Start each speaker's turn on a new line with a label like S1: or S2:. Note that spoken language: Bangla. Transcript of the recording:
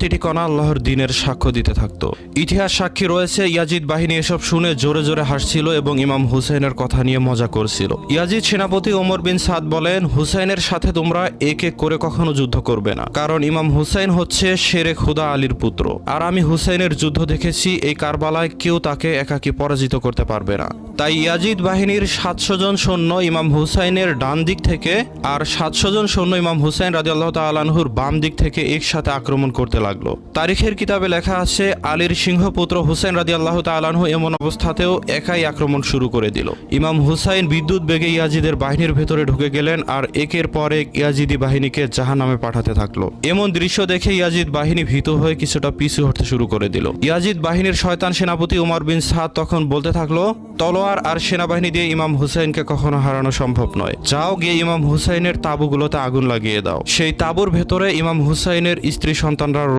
S1: প্রতিটি কণা আল্লাহর দ্বীনের সাক্ষ্য দিতে থাকত। ইতিহাস সাক্ষী রয়েছে, ইয়াজিদ বাহিনী এসব শুনে জোরে জোরে হাসছিল এবং ইমাম হুসাইনের কথা নিয়ে মজা করছিল। ইয়াজিদ সেনাপতি ওমর বিন সাদ বলেন, হুসাইনের সাথে তোমরা এক এক করে কখনো যুদ্ধ করবে না, কারণ ইমাম হুসাইন হচ্ছে শেরে খুদা আলীর পুত্র, আর আমি হুসাইনের যুদ্ধ দেখেছি, এই কারবালায় কেউ তাকে একাকী পরাজিত করতে পারবে না। তাই ইয়াজিদ বাহিনীর 700 জন সৈন্য ইমাম হুসাইনের ডান দিক থেকে আর 700 জন সৈন্য ইমাম হুসাইন রাদিয়াল্লাহু তাআলা আনহুর বাম দিক থেকে একসাথে আক্রমণ করতে লাগলো। তারিখের কিতাবে লেখা আছে, আলীর সিংহপুত্র হুসাইন রাদিয়াল্লাহু তাআলা আনহু এমন অবস্থাতেও একাই আক্রমণ শুরু করে দিল। ইমাম হুসাইন বিদ্যুৎ বেগে ইয়াজিদের বাহিনীর ভেতরে ঢুকে গেলেন আর একের পর এক ইয়াজিদি বাহিনীকে জাহান্নামে পাঠাতে থাকলো। এমন দৃশ্য দেখে ইয়াজিদ বাহিনী ভীত হয়ে কিছুটা পিছু হটতে শুরু করে দিল। ইয়াজিদ বাহিনীর শয়তান সেনাপতি ওমর বিন সাদ তখন বলতে থাকলো, তলোয়ার আর সেনাবাহিনী দিয়ে ইমাম হুসাইনকে কখনো হারানো সম্ভব নয়, যাও গিয়ে ইমাম হুসাইনের তাঁবুগুলোতে আগুন লাগিয়ে দাও। সেই তাঁবুর ভেতরে ইমাম হুসাইনের স্ত্রী সন্তানরা